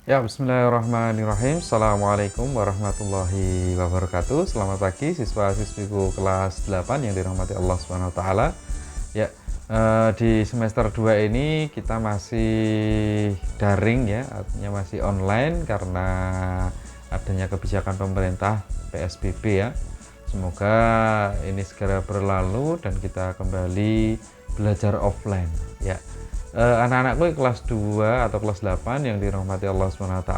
Ya, bismillahirrahmanirrahim. Assalamualaikum warahmatullahi wabarakatuh. Selamat pagi siswa-siswiku kelas 8 yang dirahmati Allah Subhanahu wa taala. Ya, di semester 2 ini kita masih daring ya, artinya masih online karena adanya kebijakan pemerintah PSBB ya. Semoga ini segera berlalu dan kita kembali belajar offline ya. Anak-anakku kelas 2 atau kelas 8 yang dirahmati Allah SWT,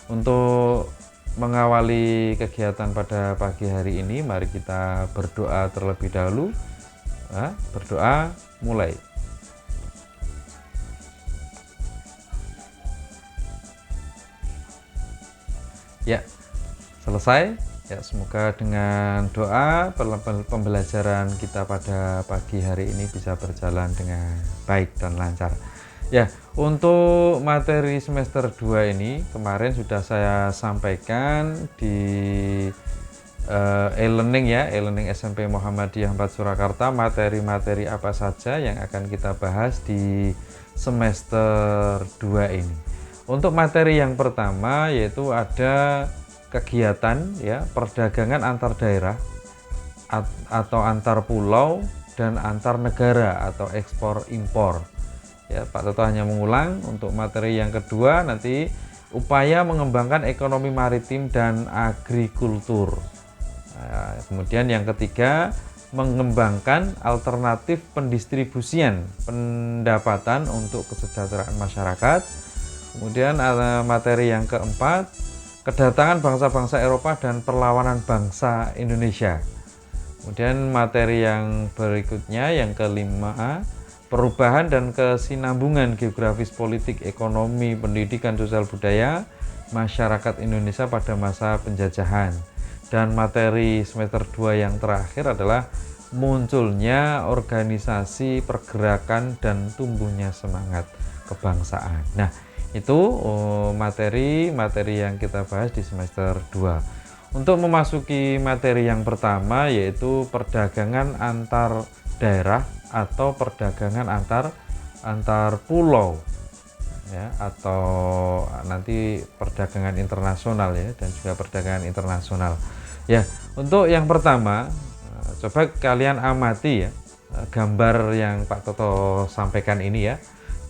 untuk mengawali kegiatan pada pagi hari ini, mari kita berdoa terlebih dahulu. Berdoa mulai. Ya, selesai. Ya, semoga dengan doa pembelajaran kita pada pagi hari ini bisa berjalan dengan baik dan lancar. Ya, untuk materi semester 2 ini kemarin sudah saya sampaikan di e-learning ya, e-learning SMP Muhammadiyah 4 Surakarta, materi-materi apa saja yang akan kita bahas di semester 2 ini. Untuk materi yang pertama yaitu ada kegiatan ya, perdagangan antar daerah atau antar pulau dan antar negara atau ekspor impor. Ya, Pak Toto hanya mengulang. Untuk materi yang kedua nanti upaya mengembangkan ekonomi maritim dan agrikultur. Nah, kemudian yang ketiga mengembangkan alternatif pendistribusian pendapatan untuk kesejahteraan masyarakat. Kemudian materi yang keempat, kedatangan bangsa-bangsa Eropa dan perlawanan bangsa Indonesia. Kemudian materi yang berikutnya yang kelima, perubahan dan kesinambungan geografis, politik, ekonomi, pendidikan, sosial budaya masyarakat Indonesia pada masa penjajahan. Dan materi semester 2 yang terakhir adalah munculnya organisasi pergerakan dan tumbuhnya semangat kebangsaan. Nah, itu materi-materi yang kita bahas di semester 2. Untuk memasuki materi yang pertama yaitu perdagangan antar daerah atau perdagangan antar pulau ya, atau nanti perdagangan internasional ya, dan juga perdagangan internasional. Ya, untuk yang pertama coba kalian amati ya, gambar yang Pak Toto sampaikan ini ya,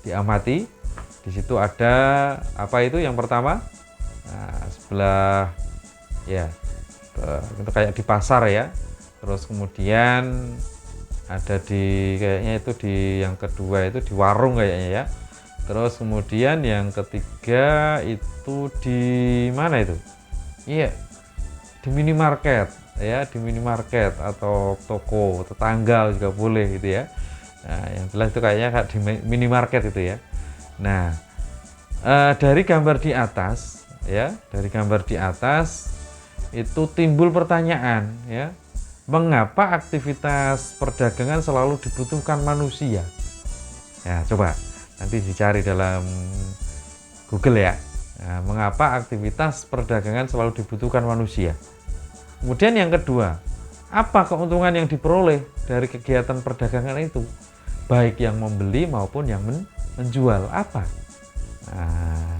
diamati. Di situ ada apa itu yang pertama? Nah, sebelah ya, itu kayak di pasar ya. Terus kemudian ada di kayaknya itu di yang kedua itu di warung kayaknya ya. Terus kemudian yang ketiga itu di mana itu? Iya, di minimarket ya, di minimarket atau toko tetangga juga boleh gitu ya. Nah, yang jelas itu kayaknya kayak di minimarket itu ya. Nah, dari gambar di atas ya, dari gambar di atas itu timbul pertanyaan ya, mengapa aktivitas perdagangan selalu dibutuhkan manusia? Ya, coba nanti dicari dalam Google ya. Nah, mengapa aktivitas perdagangan selalu dibutuhkan manusia? Kemudian yang kedua, apa keuntungan yang diperoleh dari kegiatan perdagangan itu? Baik yang membeli maupun yang menjual, apa? Nah,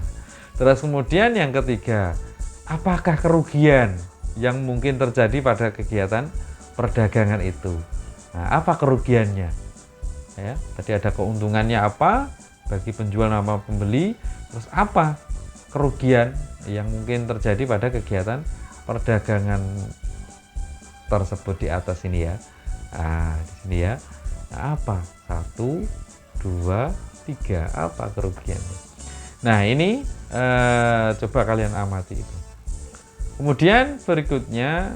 terus kemudian yang ketiga, apakah kerugian yang mungkin terjadi pada kegiatan perdagangan itu? Nah, apa kerugiannya? Ya, tadi ada keuntungannya apa bagi penjual sama pembeli, terus apa kerugian yang mungkin terjadi pada kegiatan perdagangan tersebut di atas ini ya. Nah, di sini ya. Nah, apa? 1, 2, 3. Apa kerugiannya? Nah, ini coba kalian amati itu. Kemudian berikutnya,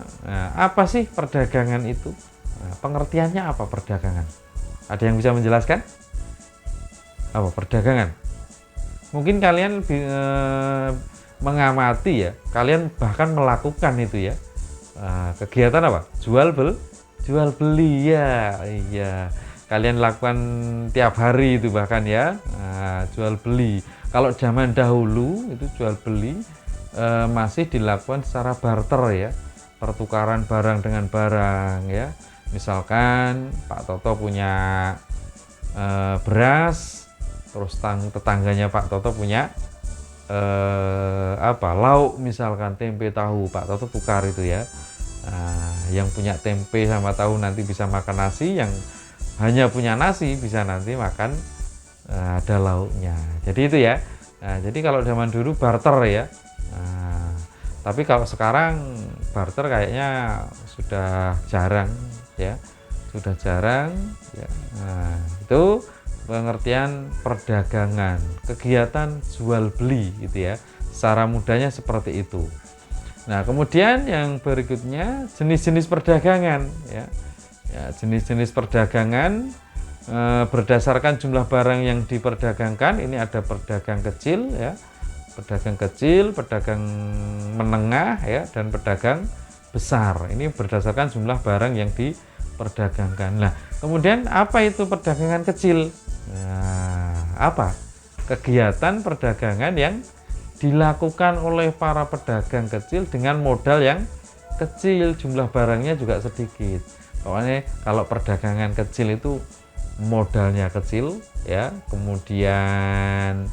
apa sih perdagangan itu? Nah, pengertiannya apa perdagangan? Ada yang bisa menjelaskan? Apa perdagangan? Mungkin kalian mengamati ya, kalian bahkan melakukan itu ya. Kegiatan apa? Jual beli ya. Iya. Kalian lakukan tiap hari itu bahkan ya. Jual beli. Kalau zaman dahulu itu jual beli masih dilakukan secara barter ya, pertukaran barang dengan barang ya. Misalkan Pak Toto punya beras, terus tetangganya Pak Toto punya lauk, misalkan tempe tahu Pak Toto tukar itu ya. Nah, yang punya tempe sama tahu nanti bisa makan nasi, yang hanya punya nasi bisa nanti makan ada lauknya. Jadi itu ya. Nah, jadi kalau zaman dulu barter ya. Nah, tapi kalau sekarang barter kayaknya sudah jarang ya. Sudah jarang ya. Nah, itu pengertian perdagangan, kegiatan jual beli gitu ya. Secara mudahnya seperti itu. Nah, kemudian yang berikutnya jenis-jenis perdagangan ya. Ya, jenis-jenis perdagangan berdasarkan jumlah barang yang diperdagangkan. Ini ada pedagang kecil ya, pedagang menengah ya, dan pedagang besar. Ini berdasarkan jumlah barang yang diperdagangkan. Nah, kemudian apa itu perdagangan kecil? Nah, apa? Kegiatan perdagangan yang dilakukan oleh para pedagang kecil dengan modal yang kecil, jumlah barangnya juga sedikit. Pokoknya kalau perdagangan kecil itu modalnya kecil ya, kemudian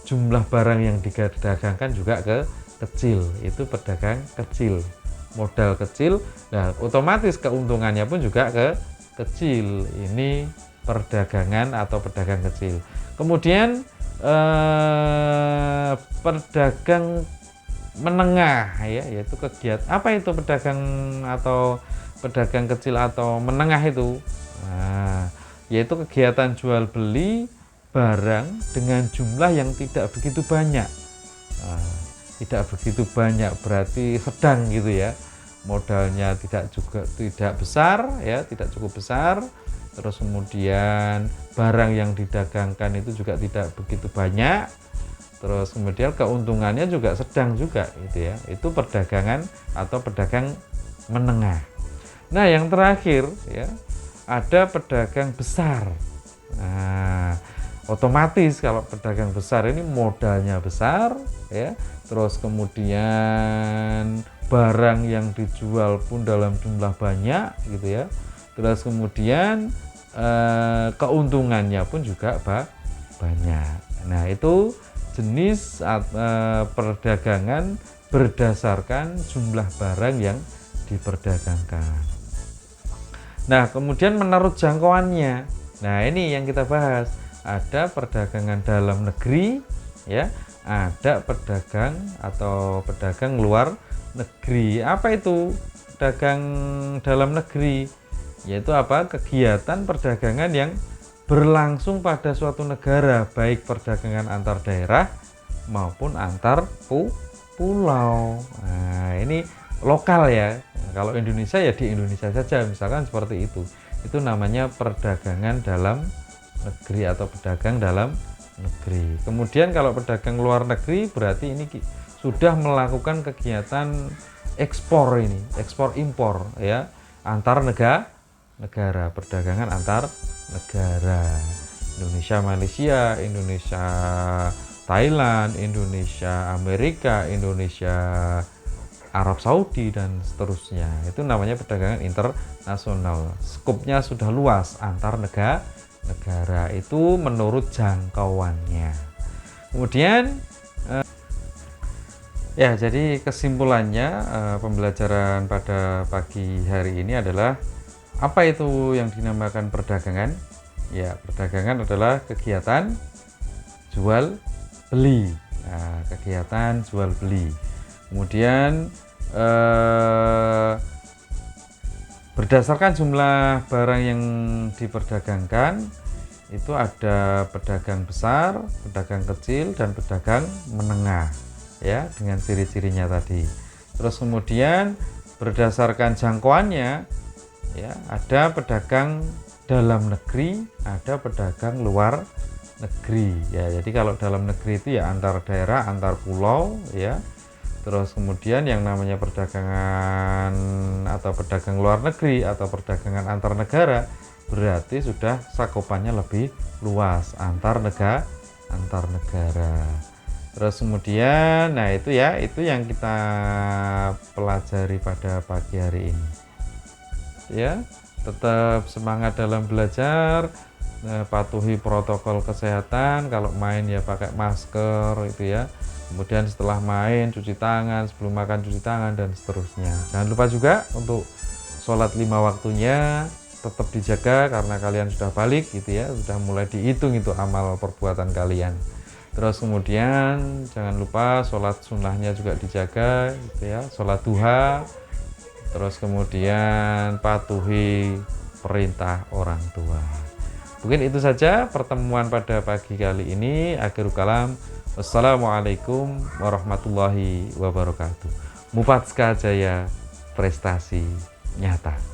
jumlah barang yang didagangkan juga kecil. Itu pedagang kecil, modal kecil. Nah, otomatis keuntungannya pun juga kecil. Ini perdagangan atau pedagang kecil. Kemudian pedagang menengah ya, yaitu kegiatan apa itu pedagang atau pedagang kecil atau menengah itu. Nah, yaitu kegiatan jual beli barang dengan jumlah yang tidak begitu banyak. Nah, tidak begitu banyak berarti sedang gitu ya. Modalnya tidak besar ya, tidak cukup besar. Terus kemudian barang yang didagangkan itu juga tidak begitu banyak. Terus kemudian keuntungannya juga sedang juga gitu ya. Itu perdagangan atau pedagang menengah. Nah, yang terakhir ya, ada pedagang besar. Nah, otomatis kalau pedagang besar ini modalnya besar ya. Terus kemudian barang yang dijual pun dalam jumlah banyak gitu ya. Terus kemudian keuntungannya pun juga banyak. Nah, itu jenis perdagangan berdasarkan jumlah barang yang diperdagangkan. Nah, kemudian menurut jangkauannya. Nah, ini yang kita bahas. Ada perdagangan dalam negeri ya, ada pedagang atau pedagang luar negeri. Apa itu pedagang dalam negeri? Yaitu apa? Kegiatan perdagangan yang berlangsung pada suatu negara, baik perdagangan antar daerah maupun antar pulau. Nah, ini lokal ya. Kalau Indonesia ya di Indonesia saja, misalkan seperti itu. Itu namanya perdagangan dalam negeri atau pedagang dalam negeri. Kemudian kalau pedagang luar negeri berarti ini sudah melakukan kegiatan ekspor, ini ekspor impor ya, antar negara, perdagangan antar negara. Indonesia Malaysia, Indonesia Thailand, Indonesia Amerika, Indonesia Arab Saudi dan seterusnya. Itu namanya perdagangan internasional. Skopnya sudah luas antar negara. Itu menurut jangkauannya. Kemudian ya, jadi kesimpulannya pembelajaran pada pagi hari ini adalah apa itu yang dinamakan perdagangan? Ya, perdagangan adalah kegiatan jual beli. Nah, kegiatan jual beli. Kemudian berdasarkan jumlah barang yang diperdagangkan itu ada pedagang besar, pedagang kecil, dan pedagang menengah ya, dengan ciri-cirinya tadi. Terus kemudian berdasarkan jangkauannya ya, ada pedagang dalam negeri, ada pedagang luar negeri ya. Jadi kalau dalam negeri itu ya antar daerah, antar pulau ya. Terus kemudian yang namanya perdagangan atau pedagang luar negeri atau perdagangan antar negara berarti sudah cakupannya lebih luas, antar negara. Terus kemudian nah itu ya, itu yang kita pelajari pada pagi hari ini. Ya, tetap semangat dalam belajar, patuhi protokol kesehatan, kalau main ya pakai masker itu ya. Kemudian setelah main cuci tangan, sebelum makan cuci tangan dan seterusnya. Jangan lupa juga untuk sholat 5 waktunya tetap dijaga karena kalian sudah balik gitu ya, sudah mulai dihitung itu amal perbuatan kalian. Terus kemudian jangan lupa sholat sunnahnya juga dijaga gitu ya, sholat duha. Terus kemudian patuhi perintah orang tua. Mungkin itu saja pertemuan pada pagi kali ini. Akhirul kalam, wassalamualaikum warahmatullahi wabarakatuh. Mupatska Jaya, prestasi nyata.